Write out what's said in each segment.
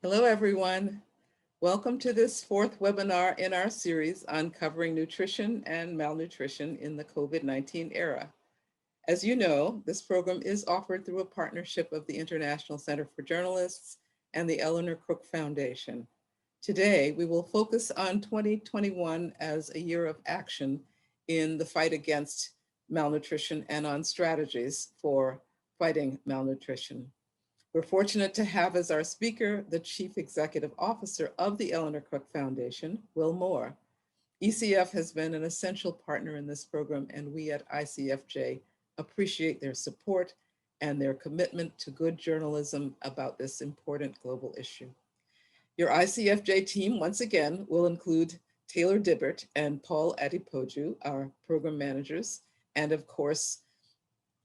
Hello, everyone. Welcome to this fourth webinar in our series on covering nutrition and malnutrition in the COVID-19 era. As you know, this program is offered through a partnership of the International Center for Journalists and the Eleanor Crooke Foundation. Today, we will focus on 2021 as a year of action in the fight against malnutrition and on strategies for fighting malnutrition. We're fortunate to have as our speaker the Chief Executive Officer of the Eleanor Crooke Foundation, Will Moore. ECF has been an essential partner in this program, and we at ICFJ appreciate their support and their commitment to good journalism about this important global issue. Your ICFJ team, once again, will include Taylor Dibbert and Paul Adipoju, our program managers, and of course,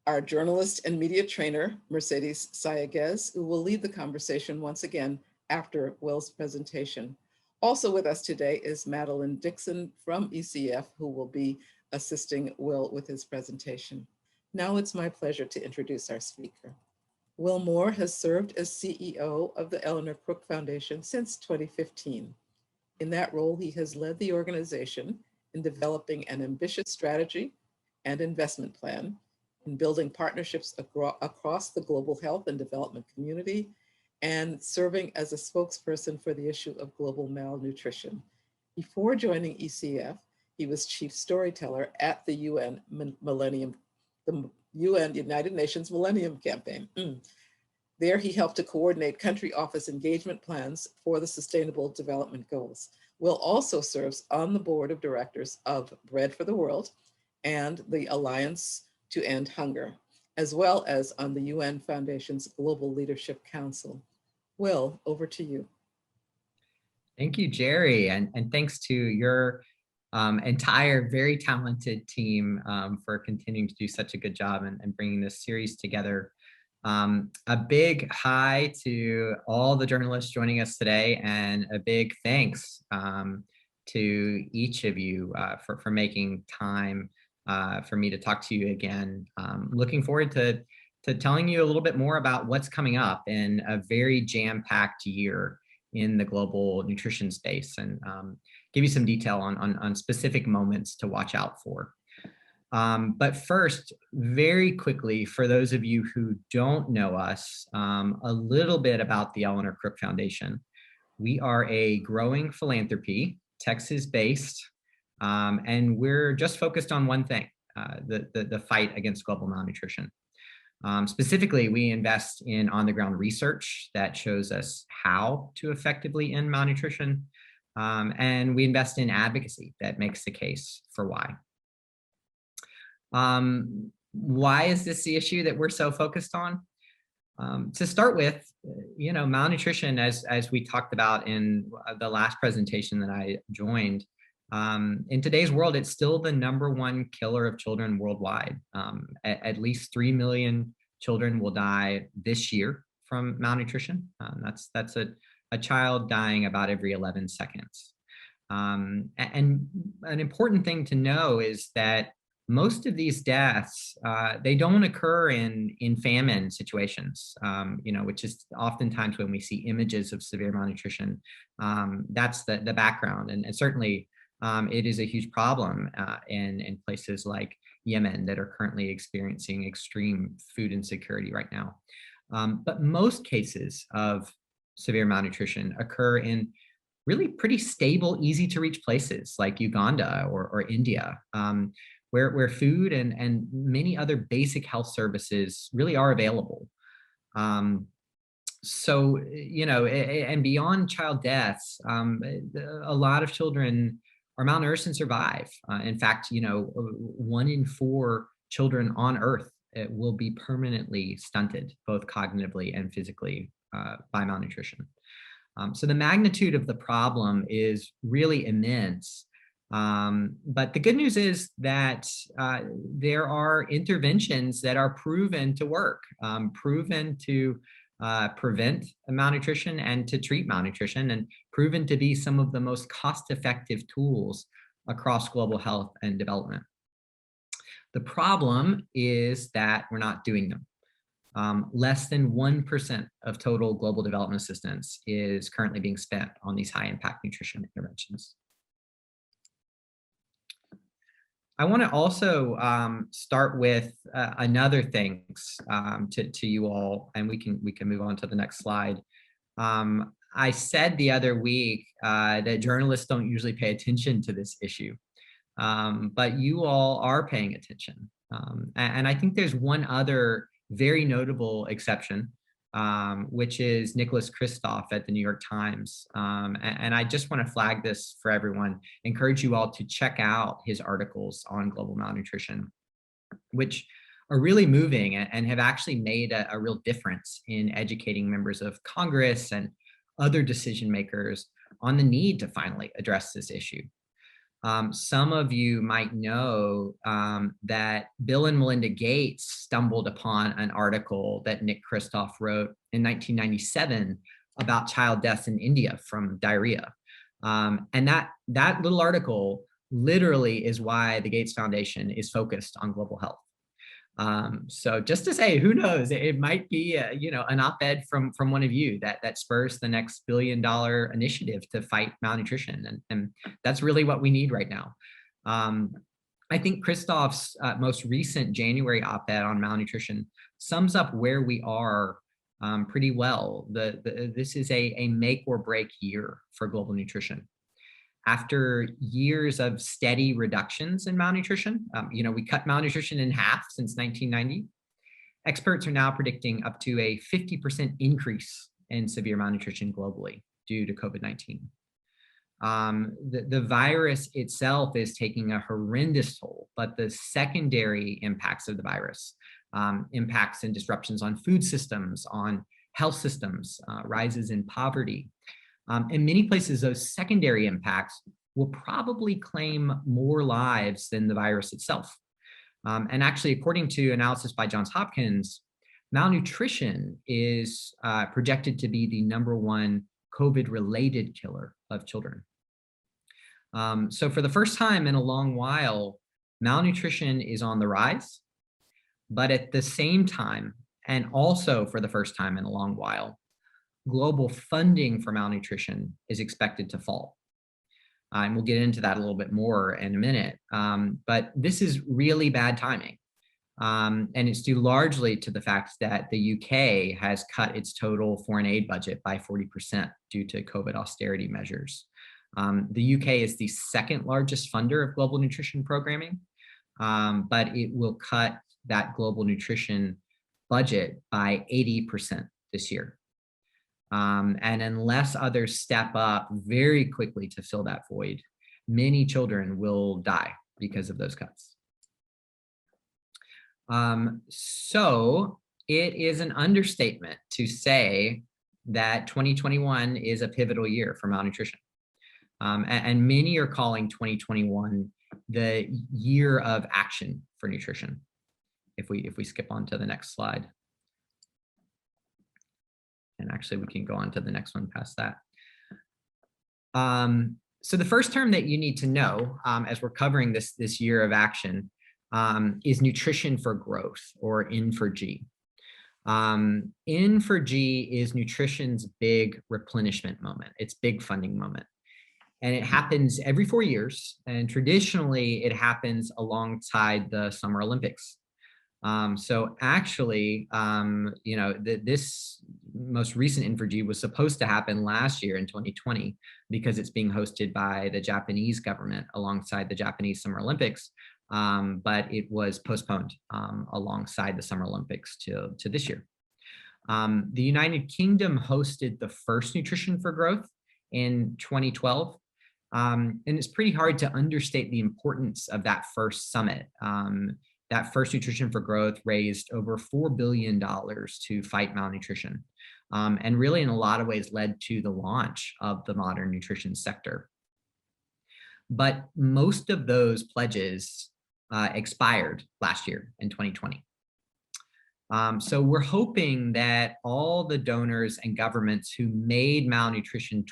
our journalist and media trainer, Mercedes Sayaguez, who will lead the conversation once again after Will's presentation. Also with us today is Madeline Dixon from ECF, who will be assisting Will with his presentation. Now it's my pleasure to introduce our speaker. Will Moore has served as CEO of the Eleanor Crooke Foundation since 2015. In that role, he has led the organization in developing an ambitious strategy and investment plan, in building partnerships across the global health and development community, and serving as a spokesperson for the issue of global malnutrition. Before joining ECF, he was chief storyteller at the UN United Nations Millennium Campaign. There he helped to coordinate country office engagement plans for the Sustainable Development Goals. Will also serves on the board of directors of Bread for the World and the Alliance to End Hunger, as well as on the UN Foundation's Global Leadership Council. Will, over to you. Thank you, Jerry, and thanks to your entire very talented team for continuing to do such a good job and bringing this series together. A big hi to all the journalists joining us today, and a big thanks to each of you for making time for me to talk to you again. Looking forward to telling you a little bit more about what's coming up in a very jam-packed year in the global nutrition space, and give you some detail on specific moments to watch out for. But first, very quickly, for those of you who don't know us, a little bit about the Eleanor Crooke Foundation. We are a growing philanthropy, Texas-based, and we're just focused on one thing, the fight against global malnutrition. Specifically, we invest in on-the-ground research that shows us how to effectively end malnutrition, and we invest in advocacy that makes the case for why. Why is this the issue that we're so focused on? To start with, malnutrition, as we talked about in the last presentation that I joined, in today's world, it's still the #1 killer of children worldwide. At least 3 million children will die this year from malnutrition. That's a child dying about every 11 seconds. And an important thing to know is that most of these deaths, they don't occur in famine situations, which is oftentimes when we see images of severe malnutrition. That's the background, and certainly it is a huge problem in places like Yemen that are currently experiencing extreme food insecurity right now. But most cases of severe malnutrition occur in really pretty stable, easy to reach places like Uganda or India, where food and many other basic health services really are available. So, and beyond child deaths, a lot of children are malnourished and survive. In fact, 1 in 4 children on Earth will be permanently stunted, both cognitively and physically, by malnutrition. So the magnitude of the problem is really immense. But the good news is that there are interventions that are proven to work, proven to prevent malnutrition and to treat malnutrition, and proven to be some of the most cost-effective tools across global health and development. The problem is that we're not doing them. less than 1% of total global development assistance is currently being spent on these high impact nutrition interventions. I want to also start with another thanks to you all, and we can move on to the next slide. I said the other week that journalists don't usually pay attention to this issue, but you all are paying attention. And I think there's one other very notable exception, which is Nicholas Kristof at the New York Times. And I just want to flag this for everyone, encourage you all to check out his articles on global malnutrition, which are really moving and have actually made a real difference in educating members of Congress and other decision makers on the need to finally address this issue. Some of you might know that Bill and Melinda Gates stumbled upon an article that Nick Kristof wrote in 1997 about child deaths in India from diarrhea. And that little article literally is why the Gates Foundation is focused on global health. So just to say, who knows, it might be an op-ed from one of you that spurs the next billion-dollar initiative to fight malnutrition, and that's really what we need right now. I think Kristof's most recent January op-ed on malnutrition sums up where we are pretty well. This is a make or break year for global nutrition. After years of steady reductions in malnutrition, we cut malnutrition in half since 1990. Experts are now predicting up to a 50% increase in severe malnutrition globally due to COVID-19. The virus itself is taking a horrendous toll, but the secondary impacts of the virus, impacts and disruptions on food systems, on health systems, rises in poverty, in many places, those secondary impacts will probably claim more lives than the virus itself. And actually, according to analysis by Johns Hopkins, malnutrition is projected to be the #1 COVID-related killer of children. So for the first time in a long while, malnutrition is on the rise, but at the same time, and also for the first time in a long while, global funding for malnutrition is expected to fall. And we'll get into that a little bit more in a minute. But this is really bad timing. And it's due largely to the fact that the UK has cut its total foreign aid budget by 40% due to COVID austerity measures. The UK is the second largest funder of global nutrition programming, but it will cut that global nutrition budget by 80% this year. And unless others step up very quickly to fill that void, many children will die because of those cuts. So it is an understatement to say that 2021 is a pivotal year for malnutrition. And many are calling 2021 the year of action for nutrition. If we skip on to the next slide. And actually, we can go on to the next one past that. So the first term that you need to know as we're covering this year of action is nutrition for growth, or N4G. N4G is nutrition's big replenishment moment, its big funding moment. And it happens every 4 years. And traditionally, it happens alongside the Summer Olympics. So actually, this most recent N4G was supposed to happen last year in 2020 because it's being hosted by the Japanese government alongside the Japanese Summer Olympics, but it was postponed alongside the Summer Olympics to this year. The United Kingdom hosted the first Nutrition for Growth in 2012. And it's pretty hard to understate the importance of that first summit. That first Nutrition for Growth raised over $4 billion to fight malnutrition, and really in a lot of ways led to the launch of the modern nutrition sector. But most of those pledges expired last year in 2020. So we're hoping that all the donors and governments who made malnutrition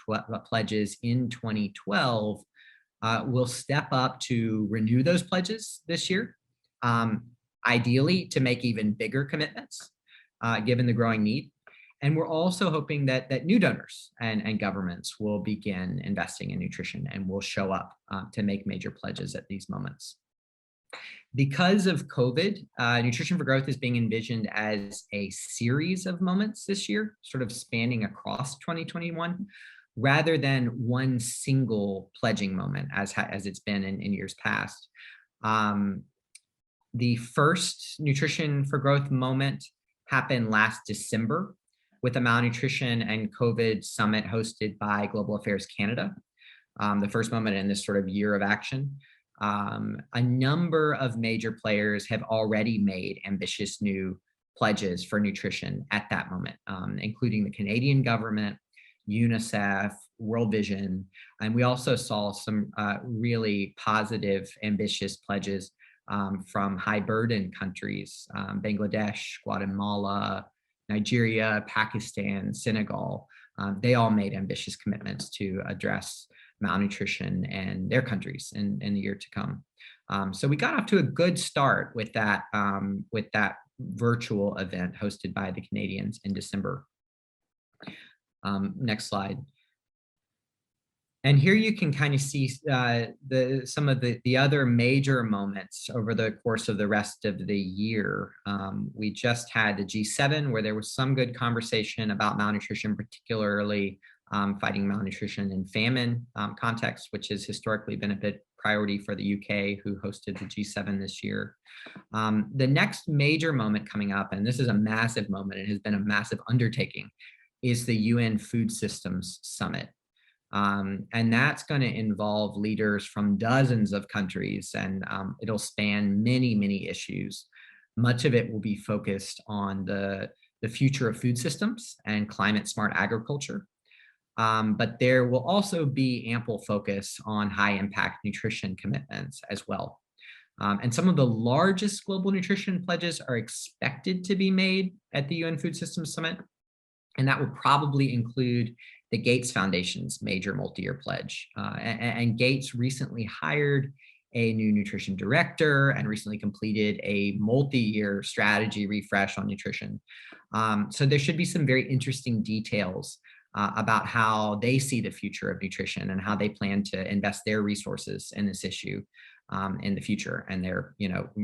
pledges in 2012 will step up to renew those pledges this year. Ideally to make even bigger commitments. given the growing need. And we're also hoping that new donors and governments will begin investing in nutrition and will show up to make major pledges at these moments. Because of COVID, Nutrition for Growth is being envisioned as a series of moments this year, sort of spanning across 2021, rather than one single pledging moment as it's been in years past. The first Nutrition for Growth moment happened last December with a malnutrition and COVID summit hosted by Global Affairs Canada, the first moment in this sort of year of action. A number of major players have already made ambitious new pledges for nutrition at that moment, including the Canadian government, UNICEF, World Vision, and we also saw some really positive, ambitious pledges from high burden countries, Bangladesh, Guatemala, Nigeria, Pakistan, Senegal. They all made ambitious commitments to address malnutrition in their countries in the year to come. So we got off to a good start with that virtual event hosted by the Canadians in December. Next slide. And here you can kind of see some of the other major moments over the course of the rest of the year. We just had the G7 where there was some good conversation about malnutrition, particularly fighting malnutrition in famine context, which has historically been a bit priority for the UK, who hosted the G7 this year. The next major moment coming up, and this is a massive moment, it has been a massive undertaking, is the UN Food Systems Summit. And that's going to involve leaders from dozens of countries, and it'll span many, many issues. Much of it will be focused on the future of food systems and climate smart agriculture. But there will also be ample focus on high impact nutrition commitments as well. And some of the largest global nutrition pledges are expected to be made at the UN Food Systems Summit. And that will probably include the Gates Foundation's major multi-year pledge. And Gates recently hired a new nutrition director and recently completed a multi-year strategy refresh on nutrition. So there should be some very interesting details about how they see the future of nutrition and how they plan to invest their resources in this issue in the future. And they're,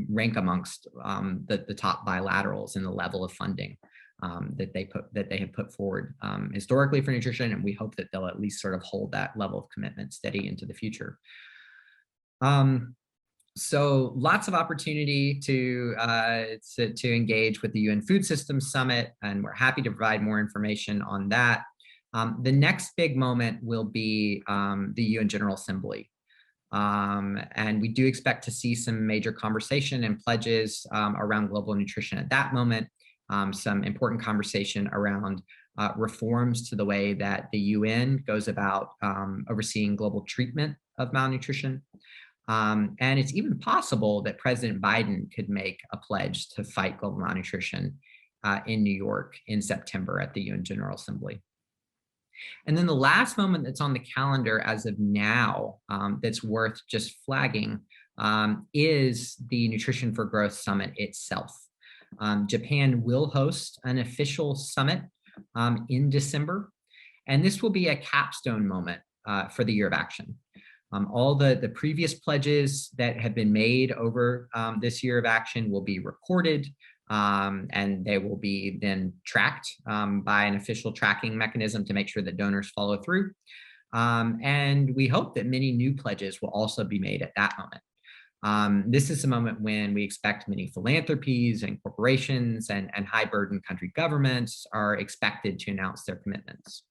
rank amongst the top bilaterals in the level of funding that they have put forward historically for nutrition, and we hope that they'll at least sort of hold that level of commitment steady into the future. So lots of opportunity to engage with the UN Food Systems Summit, and we're happy to provide more information on that. The next big moment will be the UN General Assembly. And we do expect to see some major conversation and pledges around global nutrition at that moment. Some important conversation around reforms to the way that the UN goes about overseeing global treatment of malnutrition. And it's even possible that President Biden could make a pledge to fight global malnutrition in New York in September at the UN General Assembly. And then the last moment that's on the calendar as of now that's worth just flagging is the Nutrition for Growth Summit itself. Japan will host an official summit in December, and this will be a capstone moment for the year of action. All the previous pledges that have been made over this year of action will be recorded, and they will be then tracked by an official tracking mechanism to make sure that donors follow through. And we hope that many new pledges will also be made at that moment. This is a moment when we expect many philanthropies and corporations and high burden country governments are expected to announce their commitments.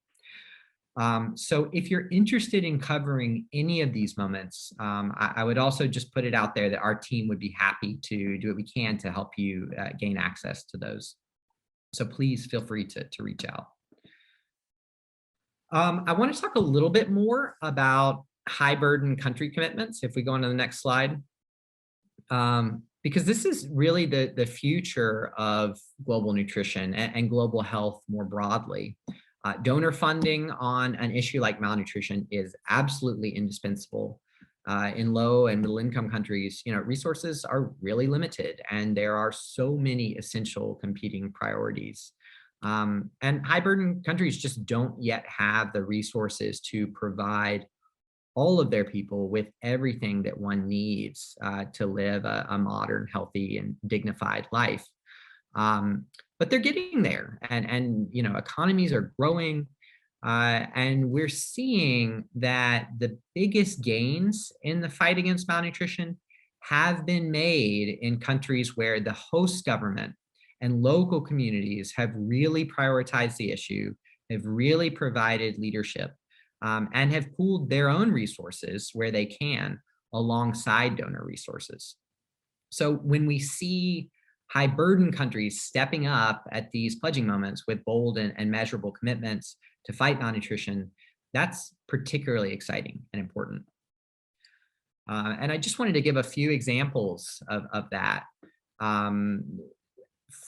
So if you're interested in covering any of these moments, I would also just put it out there that our team would be happy to do what we can to help you gain access to those. So please feel free to reach out. I want to talk a little bit more about high burden country commitments. If we go on to the next slide. Because this is really the future of global nutrition and global health more broadly. Donor funding on an issue like malnutrition is absolutely indispensable. In low and middle income countries, resources are really limited, and there are so many essential competing priorities. And high burden countries just don't yet have the resources to provide all of their people with everything that one needs to live a modern, healthy, and dignified life. But they're getting there, and economies are growing, and we're seeing that the biggest gains in the fight against malnutrition have been made in countries where the host government and local communities have really prioritized the issue, have really provided leadership, and have pooled their own resources where they can alongside donor resources. So when we see high burden countries stepping up at these pledging moments with bold and measurable commitments to fight malnutrition, that's particularly exciting and important. And I just wanted to give a few examples of that.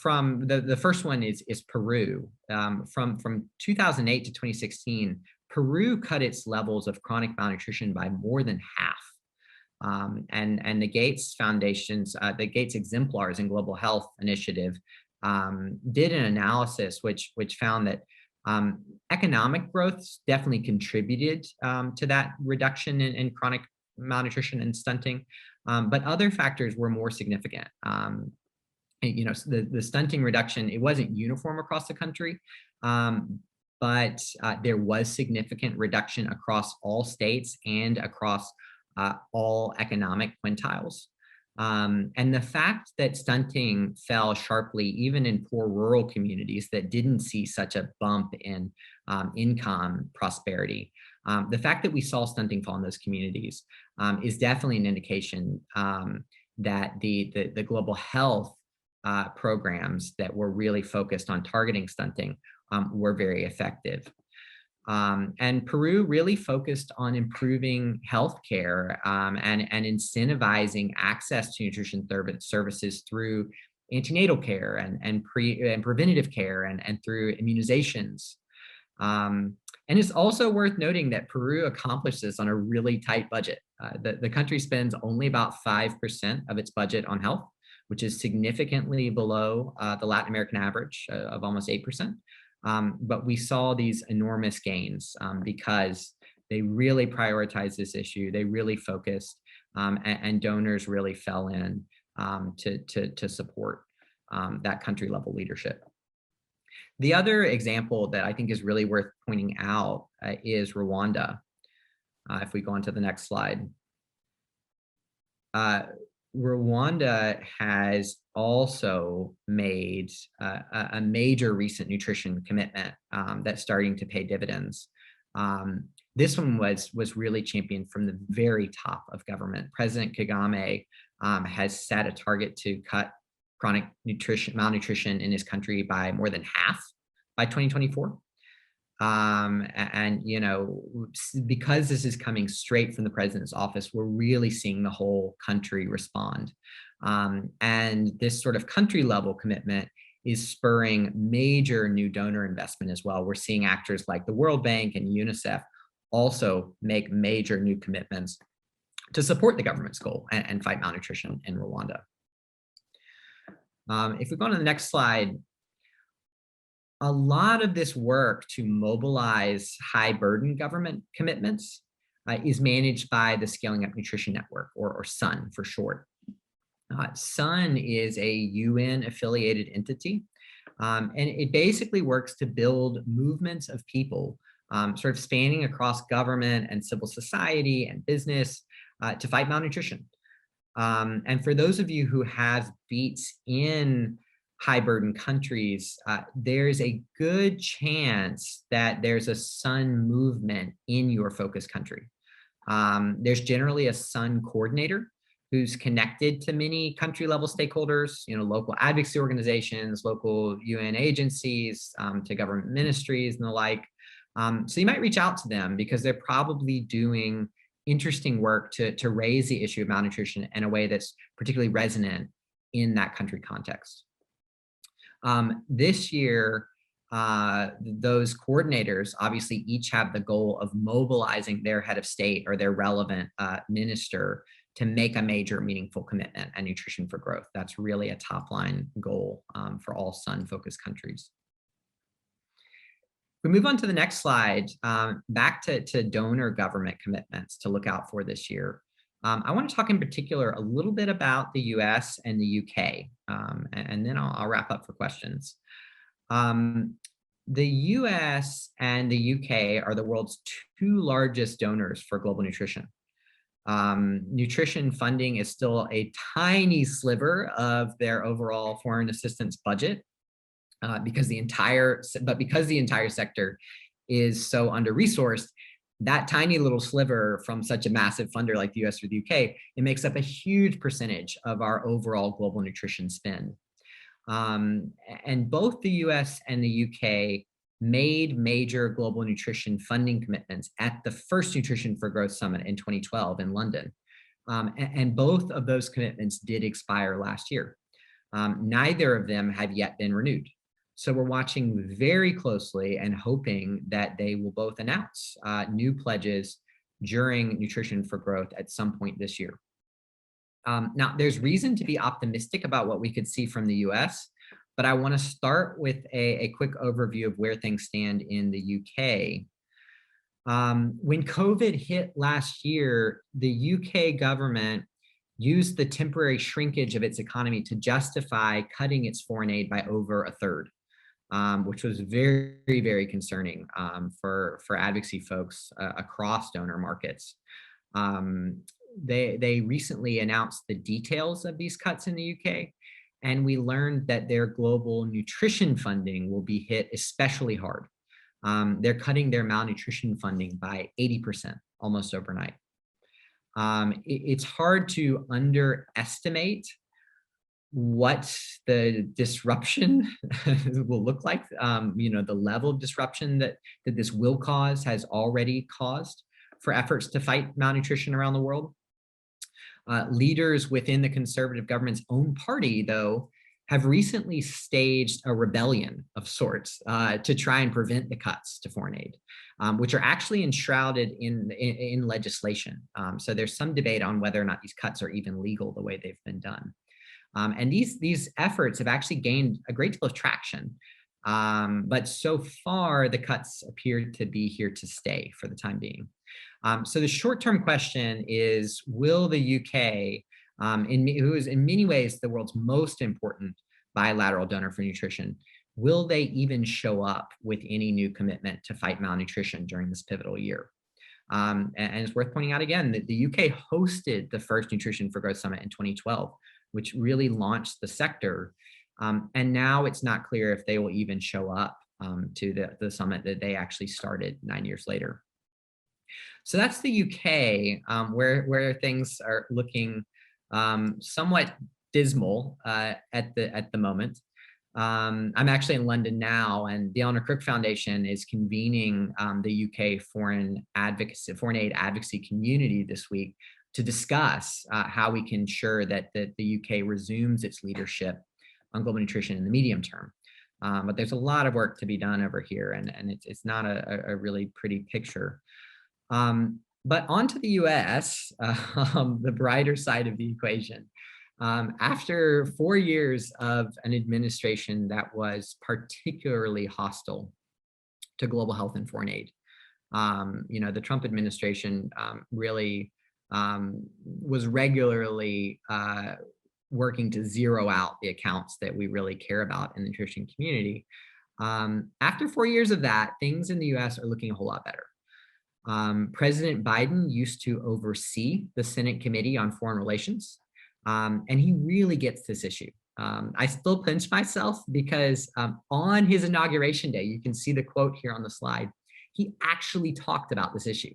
From the first one is Peru. From 2008 to 2016, Peru cut its levels of chronic malnutrition by more than half. And the Gates Foundation's, the Gates Exemplars in Global Health Initiative did an analysis which found that economic growth definitely contributed to that reduction in chronic malnutrition and stunting, but other factors were more significant. The stunting reduction, it wasn't uniform across the country, but there was significant reduction across all states and across all economic quintiles. And the fact that stunting fell sharply, even in poor rural communities that didn't see such a bump in income prosperity, the fact that we saw stunting fall in those communities is definitely an indication that the global health programs that were really focused on targeting stunting were very effective. And Peru really focused on improving healthcare and incentivizing access to nutrition services through antenatal care and preventative care and through immunizations. And it's also worth noting that Peru accomplished this on a really tight budget. The country spends only about 5% of its budget on health, which is significantly below the Latin American average of almost 8%. But we saw these enormous gains because they really prioritized this issue. They really focused, and donors really fell in to support that country level leadership. The other example that I think is really worth pointing out is Rwanda. If we go on to the next slide. Rwanda has also made a major recent nutrition commitment that's starting to pay dividends. This one was really championed from the very top of government. President Kagame has set a target to cut chronic malnutrition in his country by more than half by 2024. And because this is coming straight from the president's office, we're really seeing the whole country respond. And this sort of country level commitment is spurring major new donor investment as well. We're seeing actors like the World Bank and UNICEF also make major new commitments to support the government's goal and fight malnutrition in Rwanda. If we go on to the next slide, a lot of this work to mobilize high burden government commitments is managed by the Scaling Up Nutrition Network, or SUN for short. SUN is a UN affiliated entity, and it basically works to build movements of people sort of spanning across government and civil society and business to fight malnutrition. And for those of you who have beats in high burden countries, there's a good chance that there's a SUN movement in your focus country. There's generally a SUN coordinator who's connected to many country level stakeholders, local advocacy organizations, local UN agencies, to government ministries and the like. So you might reach out to them because they're probably doing interesting work to raise the issue of malnutrition in a way that's particularly resonant in that country context. This year, those coordinators obviously each have the goal of mobilizing their head of state or their relevant minister to make a major meaningful commitment at Nutrition for Growth. That's really a top line goal for all sun-focused countries. We move on to the next slide, back to donor government commitments to look out for this year. I want to talk in particular a little bit about the US and the UK, and then I'll wrap up for questions. The US and the UK are the world's two largest donors for global nutrition. Nutrition funding is still a tiny sliver of their overall foreign assistance budget, because the entire sector is so under-resourced. That tiny little sliver from such a massive funder like the US or the UK, it makes up a huge percentage of our overall global nutrition spend. And both the US and the UK made major global nutrition funding commitments at the first Nutrition for Growth Summit in 2012 in London. And both of those commitments did expire last year. Neither of them have yet been renewed. So we're watching very closely and hoping that they will both announce new pledges during Nutrition for Growth at some point this year. Now, there's reason to be optimistic about what we could see from the US, but I want to start with a quick overview of where things stand in the UK. When COVID hit last year, the UK government used the temporary shrinkage of its economy to justify cutting its foreign aid by over a third, which was very, very concerning for advocacy folks across donor markets. They recently announced the details of these cuts in the UK, and we learned that their global nutrition funding will be hit especially hard. They're cutting their malnutrition funding by 80%, almost overnight. It's hard to underestimate what the disruption will look like. The level of disruption that this will cause has already caused for efforts to fight malnutrition around the world. Leaders within the conservative government's own party, though, have recently staged a rebellion of sorts to try and prevent the cuts to foreign aid, which are actually enshrouded in legislation. So there's some debate on whether or not these cuts are even legal the way they've been done. And these efforts have actually gained a great deal of traction. But so far, the cuts appear to be here to stay for the time being. So the short-term question is, will the UK, who is in many ways the world's most important bilateral donor for nutrition, will they even show up with any new commitment to fight malnutrition during this pivotal year? And it's worth pointing out again that the UK hosted the first Nutrition for Growth Summit in 2012, which really launched the sector. And now it's not clear if they will even show up to the summit that they actually started 9 years later. So that's the UK, where things are looking somewhat dismal at the moment. I'm actually in London now, and the Eleanor Crooke Foundation is convening the UK foreign aid advocacy community this week to discuss how we can ensure that the UK resumes its leadership on global nutrition in the medium term. But there's a lot of work to be done over here, and it's not a really pretty picture. But on to the US, the brighter side of the equation. After 4 years of an administration that was particularly hostile to global health and foreign aid, the Trump administration really was regularly working to zero out the accounts that we really care about in the nutrition community. After 4 years of that, things in the US are looking a whole lot better. President Biden used to oversee the Senate Committee on Foreign Relations, and he really gets this issue. I still pinch myself because on his inauguration day, you can see the quote here on the slide, he actually talked about this issue.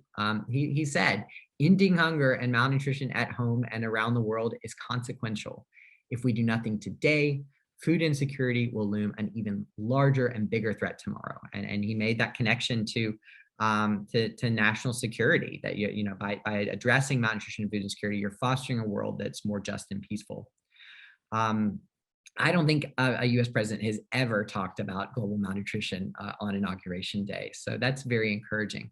He said, ending hunger and malnutrition at home and around the world is consequential. If we do nothing today, food insecurity will loom an even larger and bigger threat tomorrow. And he made that connection to national security, that by addressing malnutrition and food insecurity, you're fostering a world that's more just and peaceful. I don't think a US president has ever talked about global malnutrition on Inauguration Day. So that's very encouraging.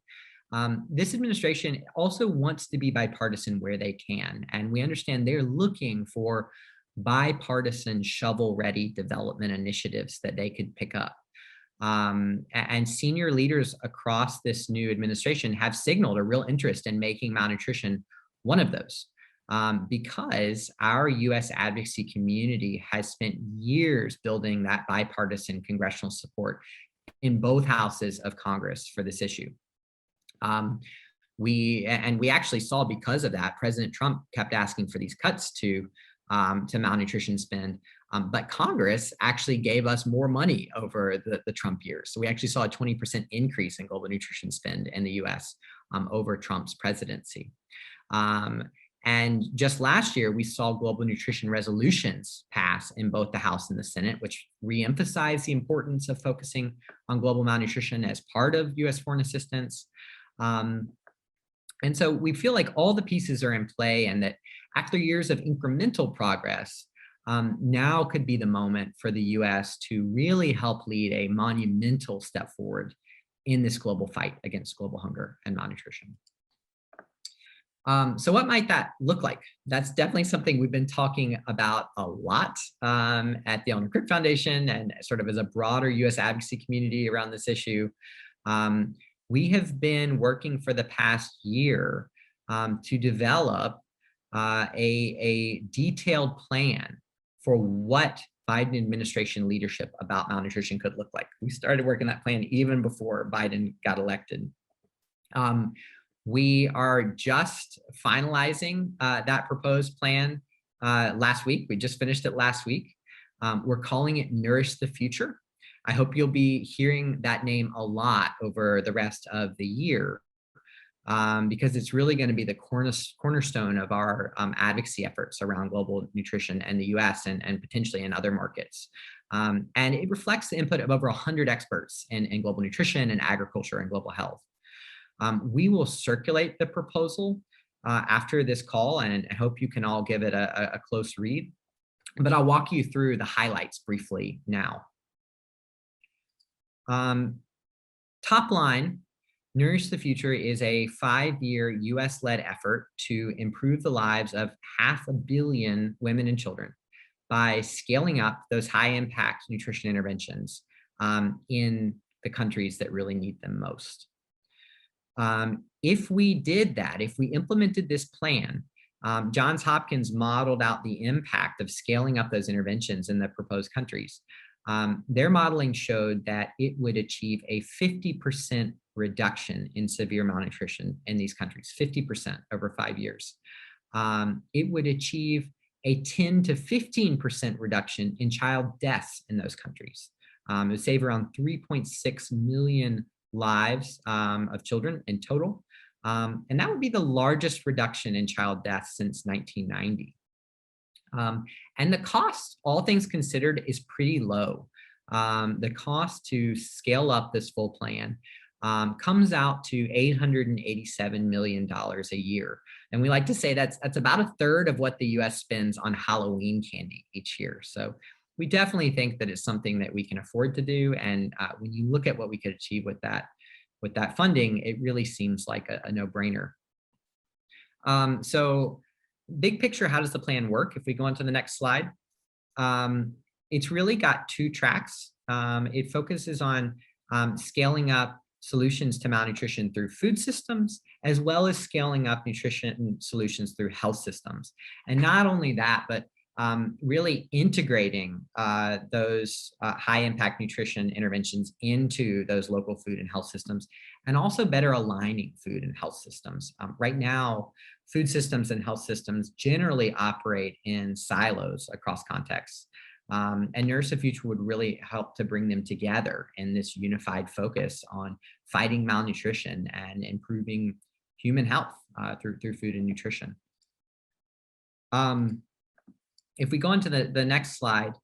This administration also wants to be bipartisan where they can. And we understand they're looking for bipartisan shovel-ready development initiatives that they could pick up. And senior leaders across this new administration have signaled a real interest in making malnutrition one of those. Because our US advocacy community has spent years building that bipartisan congressional support in both houses of Congress for this issue. We actually saw, because of that, President Trump kept asking for these cuts to malnutrition spend, but Congress actually gave us more money over the Trump years. So we actually saw a 20% increase in global nutrition spend in the US over Trump's presidency. And just last year, we saw global nutrition resolutions pass in both the House and the Senate, which reemphasized the importance of focusing on global malnutrition as part of US foreign assistance. And so we feel like all the pieces are in play, and that after years of incremental progress, now could be the moment for the US to really help lead a monumental step forward in this global fight against global hunger and malnutrition. So what might that look like? That's definitely something we've been talking about a lot at the Eleanor Crooke Foundation, and sort of as a broader US advocacy community around this issue. We have been working for the past year to develop a detailed plan for what Biden administration leadership about malnutrition could look like. We started working that plan even before Biden got elected. We are just finalizing that proposed plan last week. We just finished it last week. We're calling it Nourish the Future. I hope you'll be hearing that name a lot over the rest of the year, because it's really going to be the cornerstone of our advocacy efforts around global nutrition in the US and potentially in other markets. And it reflects the input of over 100 experts in global nutrition and agriculture and global health. We will circulate the proposal after this call, and I hope you can all give it a close read. But I'll walk you through the highlights briefly now. Top line, Nourish the Future is a 5-year US-led effort to improve the lives of 500 million women and children by scaling up those high-impact nutrition interventions in the countries that really need them most. If we did that, if we implemented this plan, Johns Hopkins modeled out the impact of scaling up those interventions in the proposed countries. Their modeling showed that it would achieve a 50% reduction in severe malnutrition in these countries, 50% over 5 years. It would achieve a 10 to 15% reduction in child deaths in those countries. It would save around 3.6 million lives of children in total. And that would be the largest reduction in child deaths since 1990. And the cost, all things considered, is pretty low. The cost to scale up this full plan comes out to $887 million a year. And we like to say that's about a third of what the US spends on Halloween candy each year. So we definitely think that it's something that we can afford to do. And when you look at what we could achieve with that funding, it really seems like a no-brainer. So big picture, how does the plan work? If we go on to the next slide, it's really got 2 tracks. It focuses on scaling up solutions to malnutrition through food systems, as well as scaling up nutrition solutions through health systems. And not only that, but really integrating those high impact nutrition interventions into those local food and health systems, and also better aligning food and health systems. Right now, food systems and health systems generally operate in silos across contexts. And Nourish the Future would really help to bring them together in this unified focus on fighting malnutrition and improving human health through food and nutrition. If we go on to the next slide,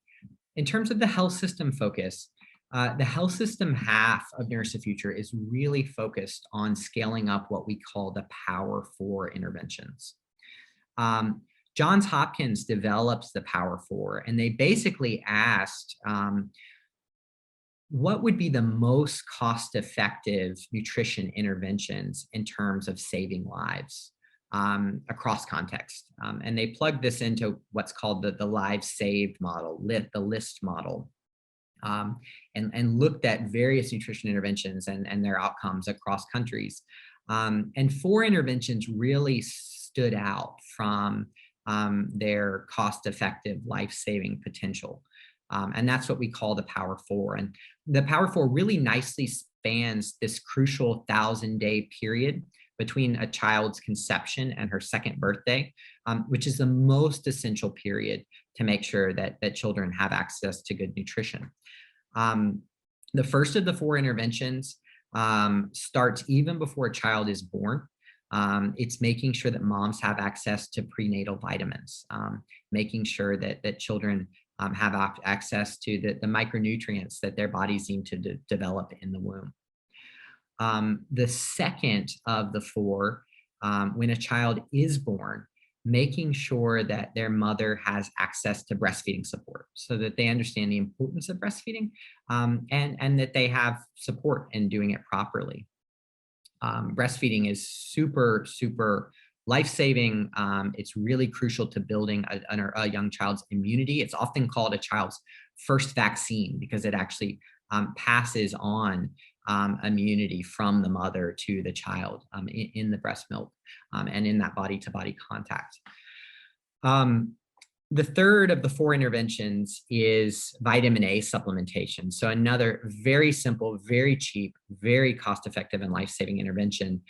in terms of the health system focus, the health system half of Nourish the Future is really focused on scaling up what we call the Power 4 interventions. Johns Hopkins develops the Power Four, and they basically asked, what would be the most cost-effective nutrition interventions in terms of saving lives across context? And they plugged this into what's called the lives saved model, the LIST model, and looked at various nutrition interventions and their outcomes across countries. And 4 interventions really stood out from their cost-effective life-saving potential. And that's what we call the Power Four. And the Power Four really nicely spans this crucial 1,000-day period between a child's conception and her 2nd birthday, which is the most essential period to make sure that children have access to good nutrition. The first of the 4 interventions starts even before a child is born. It's making sure that moms have access to prenatal vitamins, making sure that children have access to the micronutrients that their bodies need to develop in the womb. The second of the 4, when a child is born, making sure that their mother has access to breastfeeding support so that they understand the importance of breastfeeding, and that they have support in doing it properly. Breastfeeding is super, super life-saving. It's really crucial to building a young child's immunity. It's often called a child's first vaccine because it actually passes on immunity from the mother to the child in the breast milk and in that body-to-body contact. The third of the 4 interventions is vitamin A supplementation. So another very simple, very cheap, very cost-effective and life-saving intervention.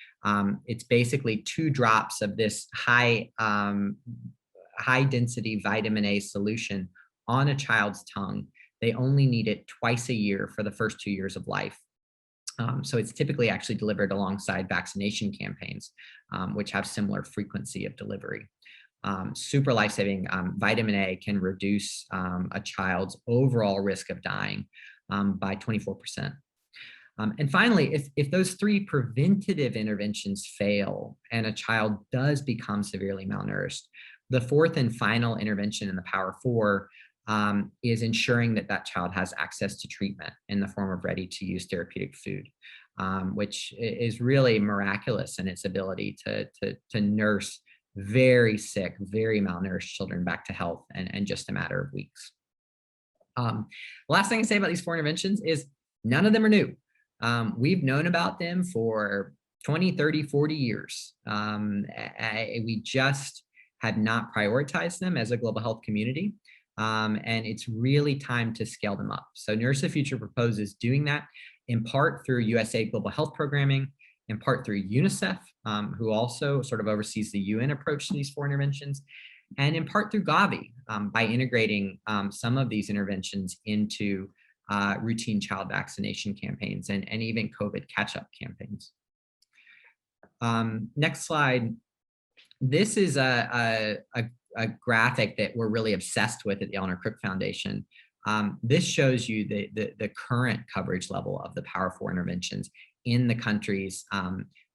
It's basically 2 drops of this high density vitamin A solution on a child's tongue. They only need it twice a year for the first 2 years of life. So it's typically actually delivered alongside vaccination campaigns, which have similar frequency of delivery. Super life-saving. Vitamin A can reduce a child's overall risk of dying by 24%. And finally, if those 3 preventative interventions fail and a child does become severely malnourished, the 4th and final intervention in the Power Four is ensuring that child has access to treatment in the form of ready-to-use therapeutic food, which is really miraculous in its ability to nurse very sick, very malnourished children back to health in just a matter of weeks. Last thing I say about these 4 interventions is none of them are new. We've known about them for 20, 30, 40 years. We just had not prioritized them as a global health community. And it's really time to scale them up. So Nourish the Future proposes doing that in part through USA Global Health Programming, in part through UNICEF, who also sort of oversees the UN approach to these 4 interventions, and in part through Gavi by integrating some of these interventions into routine child vaccination campaigns and even COVID catch-up campaigns. Next slide. This is a graphic that we're really obsessed with at the Eleanor Crooke Foundation. This shows you the current coverage level of the Power Four interventions in the countries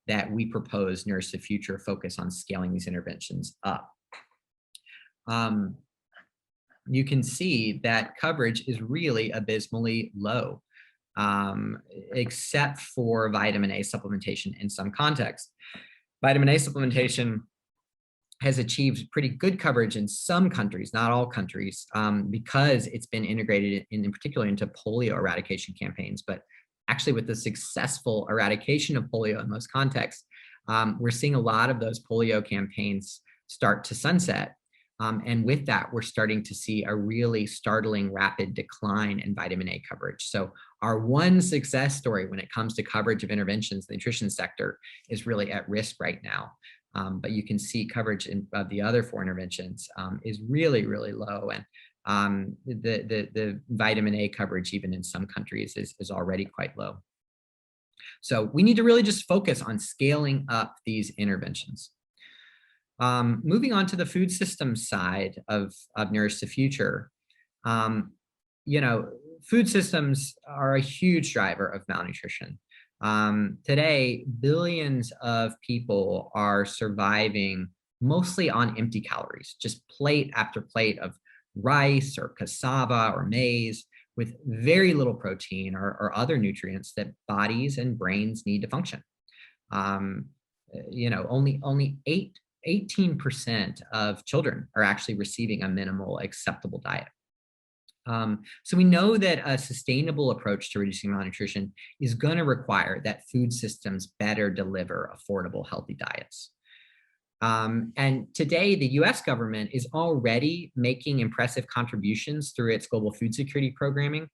that we propose Nourish the Future focus on scaling these interventions up. You can see that coverage is really abysmally low, except for vitamin A supplementation in some contexts. Vitamin A supplementation has achieved pretty good coverage in some countries, not all countries, because it's been integrated in particular into polio eradication campaigns. But actually with the successful eradication of polio in most contexts, we're seeing a lot of those polio campaigns start to sunset. And with that, we're starting to see a really startling rapid decline in vitamin A coverage. So our one success story when it comes to coverage of interventions in the nutrition sector is really at risk right now. But you can see coverage of the other 4 interventions is really, really low. And the vitamin A coverage, even in some countries, is already quite low. So we need to really just focus on scaling up these interventions. Moving on to the food system side of Nourish the Future, food systems are a huge driver of malnutrition. Today, billions of people are surviving mostly on empty calories, just plate after plate of rice or cassava or maize with very little protein or other nutrients that bodies and brains need to function. Only 18% of children are actually receiving a minimal acceptable diet. So we know that a sustainable approach to reducing malnutrition is going to require that food systems better deliver affordable, healthy diets. And today, the US government is already making impressive contributions through its global food security programming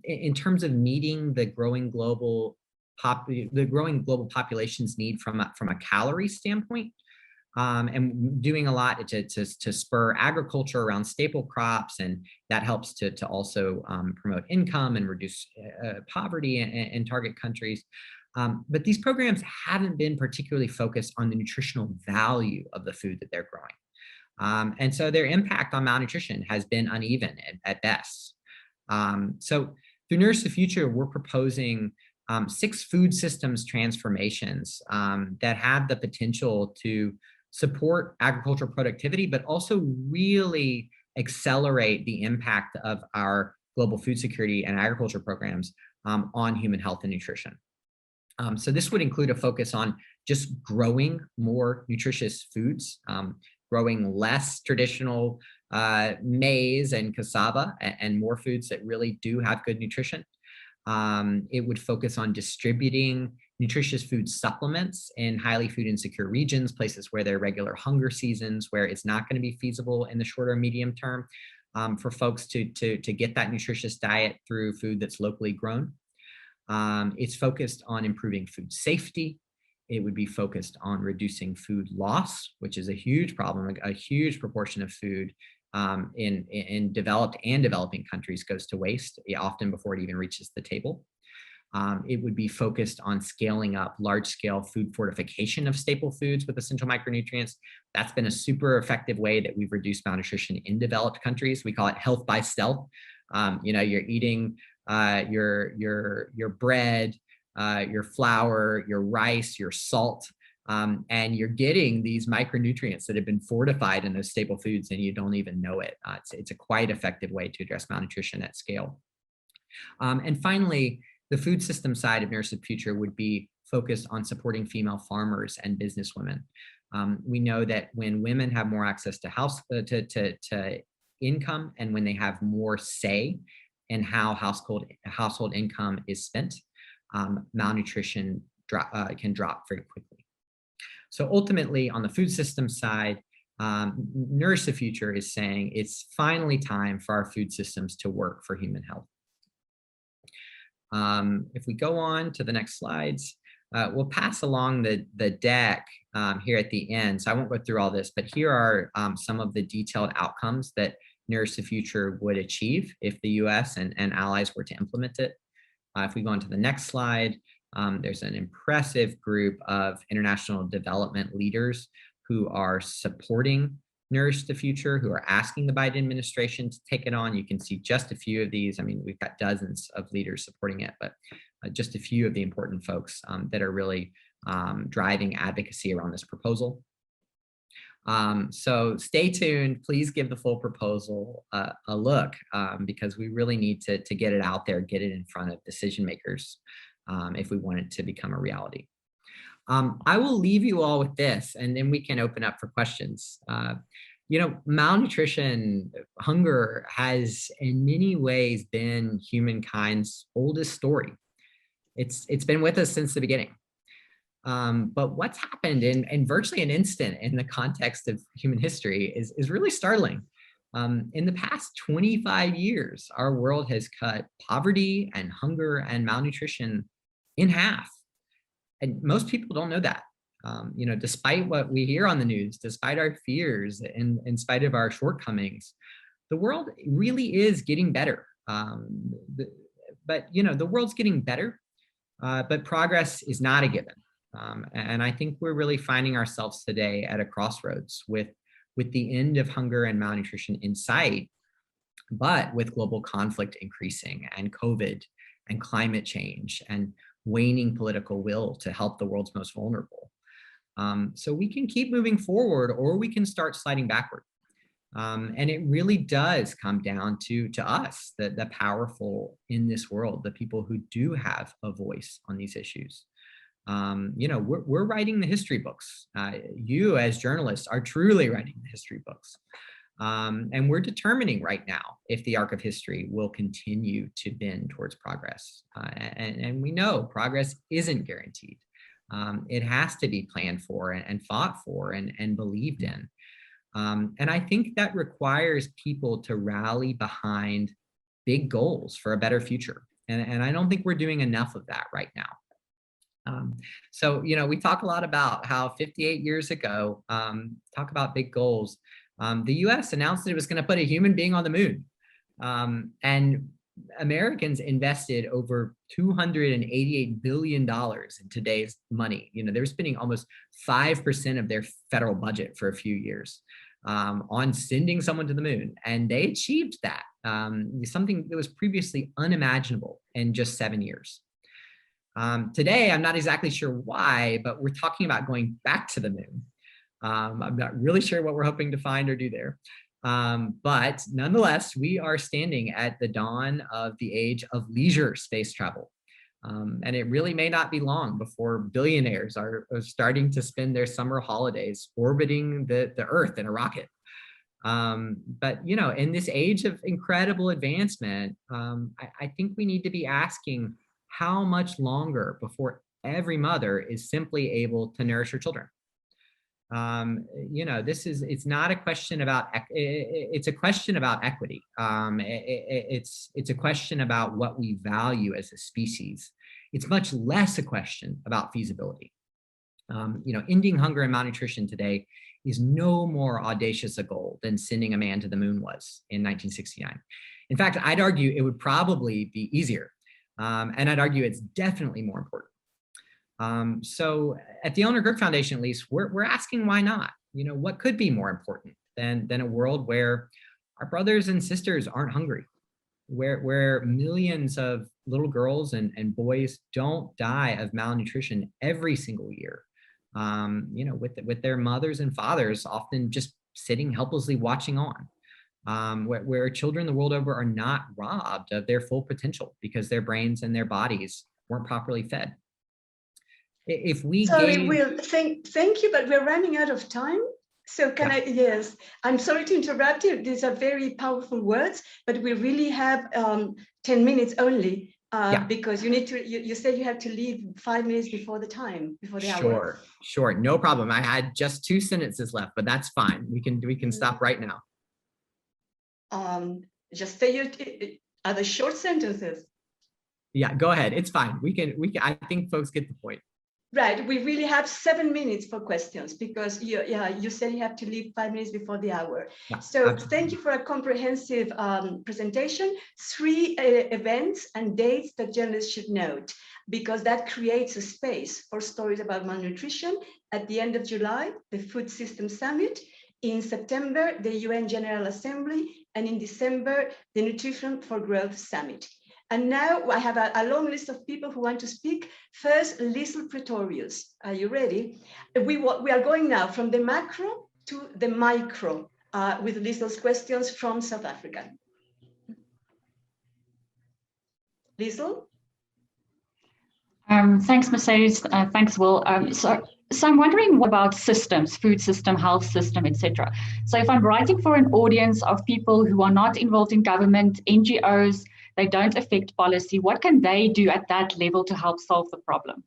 in terms of meeting the growing global population's need from a calorie standpoint. And doing a lot to spur agriculture around staple crops, and that helps to also promote income and reduce poverty in target countries. But these programs haven't been particularly focused on the nutritional value of the food that they're growing. And so their impact on malnutrition has been uneven at best. So through Nourish the Future, we're proposing 6 food systems transformations that have the potential to support agricultural productivity, but also really accelerate the impact of our global food security and agriculture programs on human health and nutrition. So this would include a focus on just growing more nutritious foods, growing less traditional maize and cassava, and more foods that really do have good nutrition. It would focus on distributing nutritious food supplements in highly food insecure regions, places where there are regular hunger seasons, where it's not going to be feasible in the short or medium term for folks to get that nutritious diet through food that's locally grown. It's focused on improving food safety. It would be focused on reducing food loss, which is a huge problem. A huge proportion of food in developed and developing countries goes to waste, often before it even reaches the table. It would be focused on scaling up large-scale food fortification of staple foods with essential micronutrients. That's been a super effective way that we've reduced malnutrition in developed countries. We call it health by stealth. You're eating your bread, your flour, your rice, your salt, and you're getting these micronutrients that have been fortified in those staple foods, and you don't even know it. It's a quite effective way to address malnutrition at scale. And finally, the food system side of Nourish the Future would be focused on supporting female farmers and businesswomen. We know that when women have more access to income, and when they have more say in how household income is spent, malnutrition can drop very quickly. So ultimately, on the food system side, Nourish the Future is saying it's finally time for our food systems to work for human health. If we go on to the next slides, we'll pass along the deck here at the end. So I won't go through all this, but here are some of the detailed outcomes that Nourish the Future would achieve if the US and allies were to implement it. If we go on to the next slide, there's an impressive group of international development leaders who are supporting Nourish the Future, who are asking the Biden administration to take it on. You can see just a few of these. I mean, we've got dozens of leaders supporting it, but just a few of the important folks that are really driving advocacy around this proposal. So stay tuned. Please give the full proposal a look, because we really need to get it out there, get it in front of decision makers if we want it to become a reality. I will leave you all with this, and then we can open up for questions. Malnutrition, hunger has in many ways been humankind's oldest story. It's been with us since the beginning. But what's happened in virtually an instant in the context of human history is really startling. In the past 25 years, our world has cut poverty and hunger and malnutrition in half. And most people don't know that. Despite what we hear on the news, despite our fears, and in spite of our shortcomings, the world really is getting better. But the world's getting better, but progress is not a given. And I think we're really finding ourselves today at a crossroads with the end of hunger and malnutrition in sight, but with global conflict increasing, and COVID and climate change and waning political will to help the world's most vulnerable. So we can keep moving forward, or we can start sliding backward. And it really does come down to us, the powerful in this world, the people who do have a voice on these issues. We're writing the history books. You as journalists are truly writing the history books. And we're determining right now if the arc of history will continue to bend towards progress. And we know progress isn't guaranteed. It has to be planned for and fought for and believed in. And I think that requires people to rally behind big goals for a better future. And I don't think we're doing enough of that right now. So, we talk a lot about how 58 years ago, talk about big goals. The US announced that it was going to put a human being on the moon. And Americans invested over $288 billion in today's money. They were spending almost 5% of their federal budget for a few years on sending someone to the moon. And they achieved that, something that was previously unimaginable in just 7 years. Today, I'm not exactly sure why, but we're talking about going back to the moon. I'm not really sure what we're hoping to find or do there. But nonetheless, we are standing at the dawn of the age of leisure space travel. And it really may not be long before billionaires are starting to spend their summer holidays orbiting the Earth in a rocket. But, in this age of incredible advancement, I think we need to be asking how much longer before every mother is simply able to nourish her children. It's not a question about, it's a question about equity. It's a question about what we value as a species. It's much less a question about feasibility. Ending hunger and malnutrition today is no more audacious a goal than sending a man to the moon was in 1969. In fact, I'd argue it would probably be easier. And I'd argue it's definitely more important. So at the Eleanor Crooke Foundation, at least, we're asking why not? What could be more important than a world where our brothers and sisters aren't hungry, where millions of little girls and boys don't die of malnutrition every single year, with their mothers and fathers often just sitting helplessly watching on. Where children the world over are not robbed of their full potential because their brains and their bodies weren't properly fed. If we Will, thank you, but we're running out of time. So yes, I'm sorry to interrupt you. These are very powerful words, but we really have 10 minutes only because you said you have to leave 5 minutes before the time, before the hour. Sure, no problem. I had just 2 sentences left, but that's fine. We can stop right now. Just say are the short sentences. Yeah, go ahead. It's fine. We can. I think folks get the point. Right. We really have 7 minutes for questions because you said you have to leave 5 minutes before the hour. Yeah, so absolutely. Thank you for a comprehensive presentation. 3 events and dates that journalists should note, because that creates a space for stories about malnutrition. At the end of July, the Food System Summit. In September, the UN General Assembly. And in December, the Nutrition for Growth Summit. And now I have a long list of people who want to speak. First, Liesl Pretorius. Are you ready? We are going now from the macro to the micro with Liesl's questions from South Africa. Liesl? Thanks, Mercedes. Thanks, Will. So I'm wondering what about systems, food system, health system, etc. So if I'm writing for an audience of people who are not involved in government, NGOs, they don't affect policy, what can they do at that level to help solve the problem?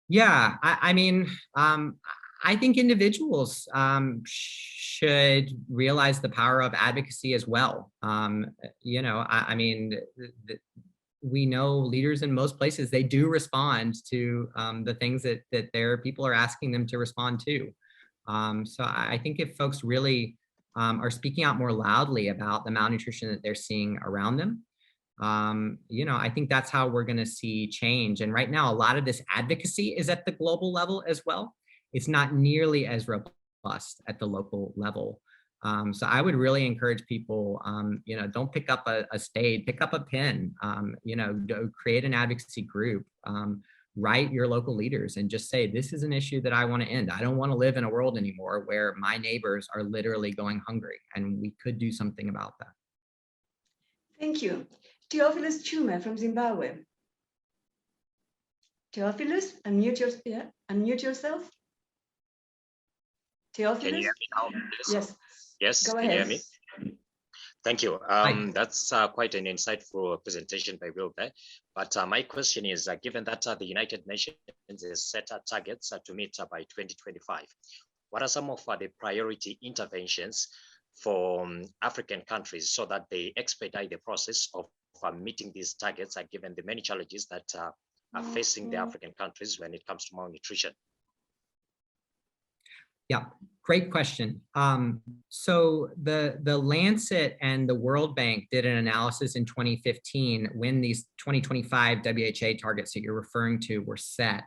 Yeah, I think individuals should realize the power of advocacy as well. We know leaders in most places, they do respond to the things that their people are asking them to respond to. So I think if folks really are speaking out more loudly about the malnutrition that they're seeing around them, I think that's how we're going to see change. And right now, a lot of this advocacy is at the global level as well. It's not nearly as robust at the local level. So I would really encourage people, don't pick up a spade, pick up a pen, create an advocacy group, write your local leaders and just say, this is an issue that I want to end. I don't want to live in a world anymore where my neighbors are literally going hungry, and we could do something about that. Thank you. Theophilus Chuma from Zimbabwe. Theophilus, unmute yourself. Theophilus? Can you hear me now, please? Yes. Yes, Go can ahead. you hear me? Thank you. That's quite an insightful presentation by Will there. But my question is, given that the United Nations has set targets to meet by 2025, what are some of the priority interventions for African countries so that they expedite the process of meeting these targets, given the many challenges that are facing the African countries when it comes to malnutrition? Yeah, great question. So the Lancet and the World Bank did an analysis in 2015 when these 2025 WHO targets that you're referring to were set.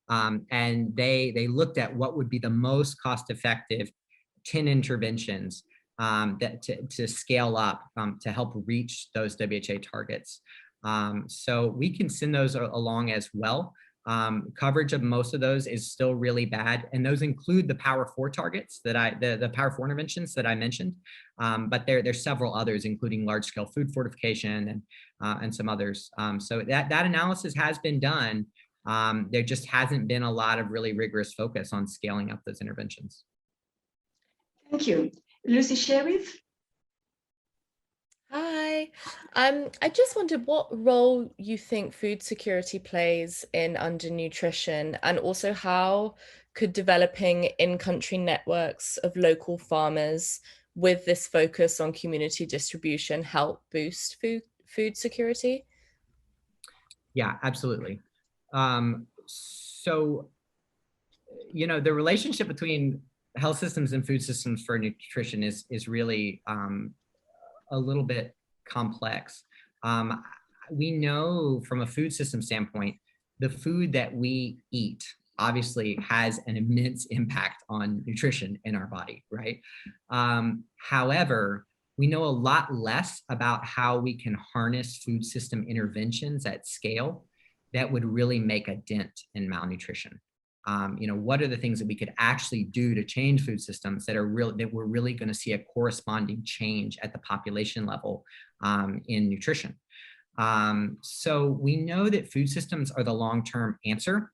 And they looked at what would be the most cost-effective 10 interventions to scale up to help reach those WHO targets. So we can send those along as well. Coverage of most of those is still really bad, and those include the Power 4 targets that the Power 4 interventions that I mentioned. But there's several others, including large-scale food fortification and some others. So that analysis has been done. There just hasn't been a lot of really rigorous focus on scaling up those interventions. Thank you. Lucy Sheriff? Hi. I just wondered what role you think food security plays in undernutrition, and also how could developing in-country networks of local farmers with this focus on community distribution help boost food security? Yeah, absolutely. So, you know, the relationship between health systems and food systems for nutrition is really a little bit complex. We know from a food system standpoint, the food that we eat obviously has an immense impact on nutrition in our body, right? However, we know a lot less about how we can harness food system interventions at scale that would really make a dent in malnutrition. You know, what are the things that we could actually do to change food systems that we're really going to see a corresponding change at the population level in nutrition? So we know that food systems are the long-term answer.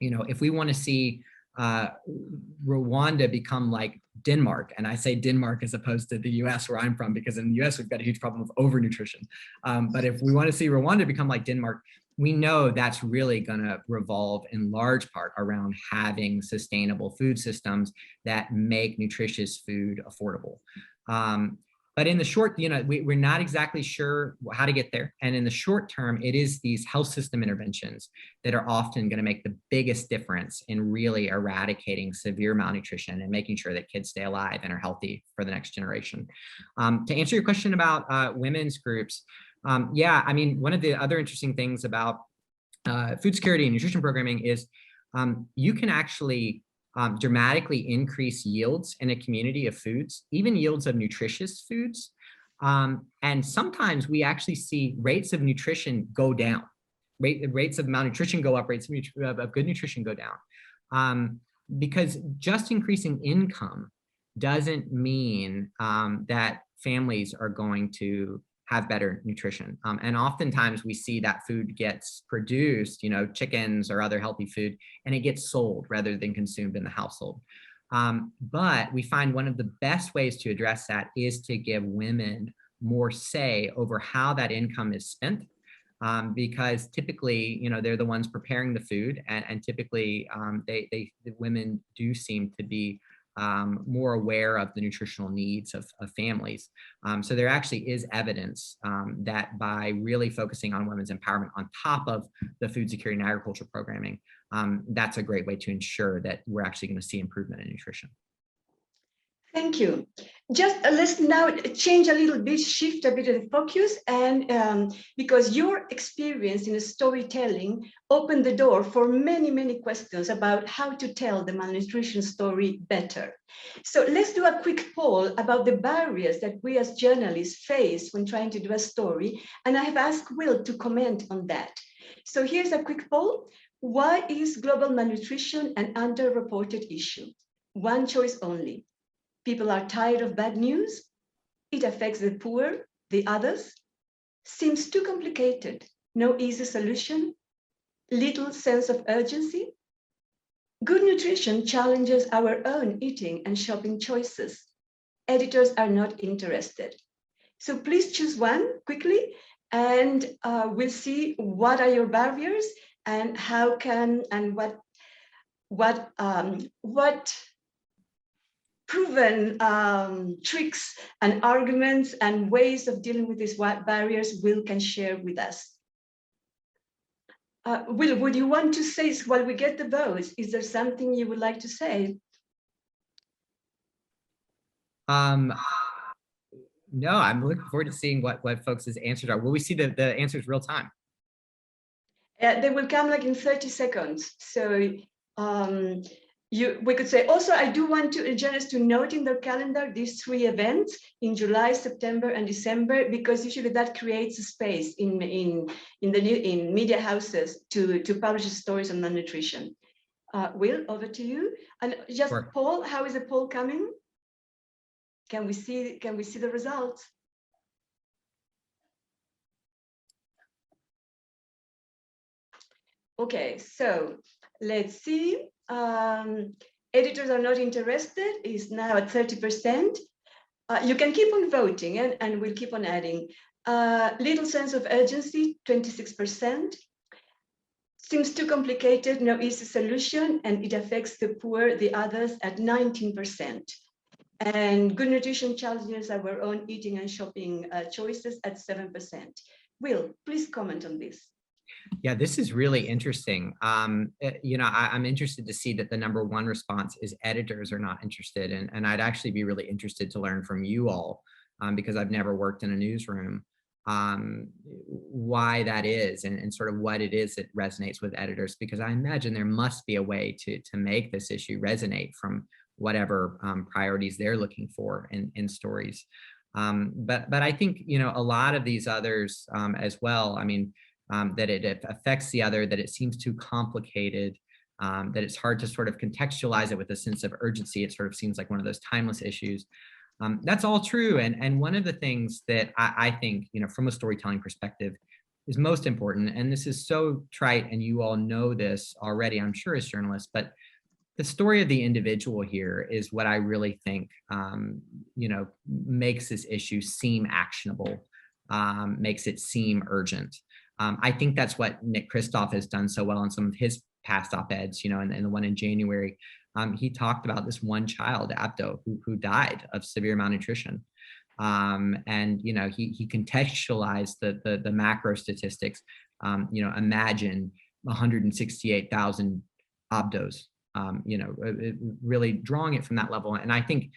You know, if we want to see Rwanda become like Denmark, and I say Denmark as opposed to the US where I'm from, because in the US we've got a huge problem with overnutrition. But if we want to see Rwanda become like Denmark, we know that's really going to revolve in large part around having sustainable food systems that make nutritious food affordable. But in the short, you know, we're not exactly sure how to get there. And in the short term, it is these health system interventions that are often going to make the biggest difference in really eradicating severe malnutrition and making sure that kids stay alive and are healthy for the next generation. To answer your question about women's groups, yeah, I mean, one of the other interesting things about food security and nutrition programming is you can actually dramatically increase yields in a community of foods, even yields of nutritious foods. And sometimes we actually see rates of nutrition go down, rates of malnutrition go up, rates of good nutrition go down. Because just increasing income doesn't mean that families are going to have better nutrition. And oftentimes we see that food gets produced, you know, chickens or other healthy food, and it gets sold rather than consumed in the household. But we find one of the best ways to address that is to give women more say over how that income is spent. Because typically, you know, they're the ones preparing the food, and typically the women do seem to be more aware of the nutritional needs of families. So there actually is evidence that by really focusing on women's empowerment on top of the food security and agriculture programming, that's a great way to ensure that we're actually going to see improvement in nutrition. Thank you. Just let's now change a little bit, shift a bit of the focus, and because your experience in storytelling opened the door for many, many questions about how to tell the malnutrition story better. So let's do a quick poll about the barriers that we as journalists face when trying to do a story, and I have asked Will to comment on that. So here's a quick poll. Why is global malnutrition an underreported issue? One choice only. People are tired of bad news. It affects the poor, the others. Seems too complicated. No easy solution. Little sense of urgency. Good nutrition challenges our own eating and shopping choices. Editors are not interested. So please choose one quickly, and we'll see what are your barriers and how can and what proven tricks and arguments and ways of dealing with these barriers Will can share with us. Will, would you want to say, while we get the votes, is there something you would like to say? No, I'm looking forward to seeing what folks' answers are. Will we see the answers real time? They will come like in 30 seconds. So we could say, also, I do want journalists to note in their calendar these 3 events in July, September, and December, because usually that creates a space in media houses to publish stories on malnutrition. Will, over to you. And just Sure. poll, how is the poll coming? Can we see the results? Okay, so let's see. Editors are not interested is now at 30%. You can keep on voting and we'll keep on adding. Little sense of urgency, 26%. Seems too complicated, no easy solution, and it affects the poor, the others at 19%. And good nutrition challenges our own eating and shopping choices at 7%. Will, please comment on this. Yeah, this is really interesting. You know, I'm interested to see that the #1 response is editors are not interested. And I'd actually be really interested to learn from you all, because I've never worked in a newsroom, why that is and sort of what it is that resonates with editors, because I imagine there must be a way to make this issue resonate from whatever priorities they're looking for in stories. But I think, you know, a lot of these others as well, I mean, that it affects the other, that it seems too complicated, that it's hard to sort of contextualize it with a sense of urgency. It sort of seems like one of those timeless issues. That's all true. And one of the things that I think, you know, from a storytelling perspective is most important, and this is so trite and you all know this already, I'm sure, as journalists, but the story of the individual here is what I really think, you know, makes this issue seem actionable, makes it seem urgent. I think that's what Nick Kristof has done so well in some of his past op-eds, you know, and the one in January. He talked about this one child, Abdo, who died of severe malnutrition. And, you know, he contextualized the macro statistics. You know, imagine 168,000 Abdos, you know, really drawing it from that level. And I think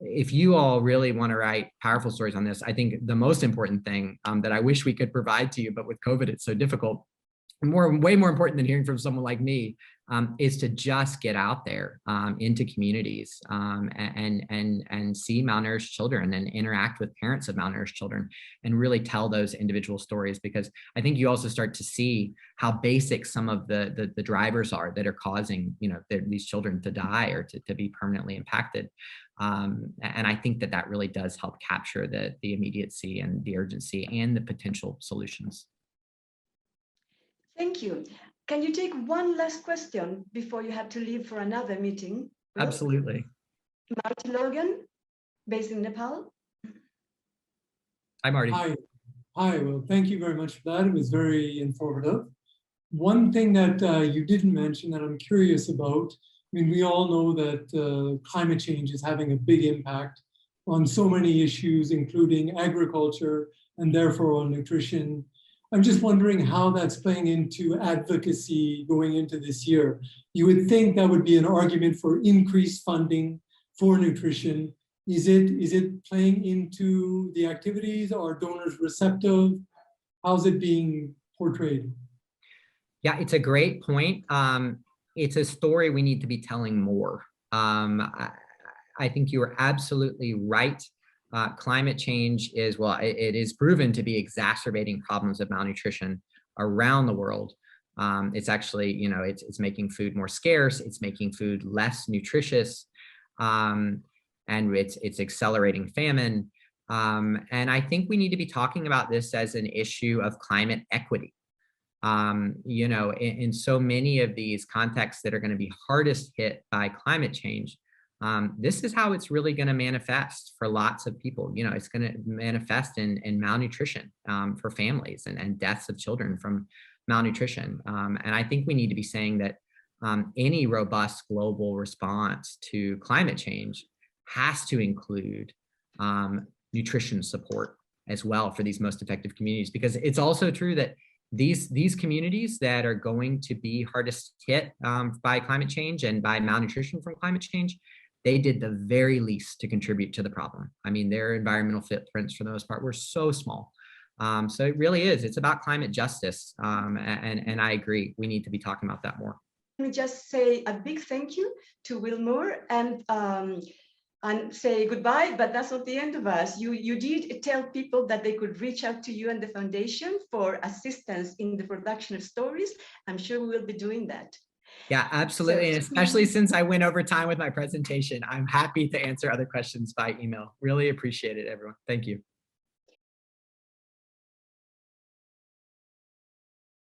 if you all really want to write powerful stories on this, I think the most important thing that I wish we could provide to you, but with COVID, it's so difficult, way more important than hearing from someone like me, is to just get out there into communities and see malnourished children and interact with parents of malnourished children and really tell those individual stories, because I think you also start to see how basic some of the drivers are that are causing, you know, these children to die or to be permanently impacted. And I think that really does help capture the immediacy and the urgency and the potential solutions. Thank you. Can you take one last question before you have to leave for another meeting? Absolutely. Marty Logan, based in Nepal. Hi, Marty. Hi. Well, thank you very much for that. It was very informative. One thing that you didn't mention that I'm curious about, I mean, we all know that climate change is having a big impact on so many issues, including agriculture and therefore on nutrition. I'm just wondering how that's playing into advocacy going into this year. You would think that would be an argument for increased funding for nutrition. Is it playing into the activities? Are donors receptive? How's it being portrayed? Yeah, it's a great point. It's a story we need to be telling more. I think you are absolutely right. Climate change is, well, it is proven to be exacerbating problems of malnutrition around the world. It's actually, it's making food more scarce. It's making food less nutritious, and it's accelerating famine. And I think we need to be talking about this as an issue of climate equity. In so many of these contexts that are going to be hardest hit by climate change, this is how it's really going to manifest for lots of people. It's going to manifest in malnutrition for families and deaths of children from malnutrition. And I think we need to be saying that any robust global response to climate change has to include nutrition support as well for these most affected communities, because it's also true that these communities that are going to be hardest hit by climate change and by malnutrition from climate change, they did the very least to contribute to the problem. I mean, their environmental footprints for the most part were so small. So it really is, it's about climate justice. And I agree, we need to be talking about that more. Let me just say a big thank you to Wilmore and say goodbye, but that's not the end of us. You did tell people that they could reach out to you and the foundation for assistance in the production of stories. I'm sure we will be doing that. Yeah, absolutely. And especially since I went over time with my presentation, I'm happy to answer other questions by email. Really appreciate it, everyone. Thank you.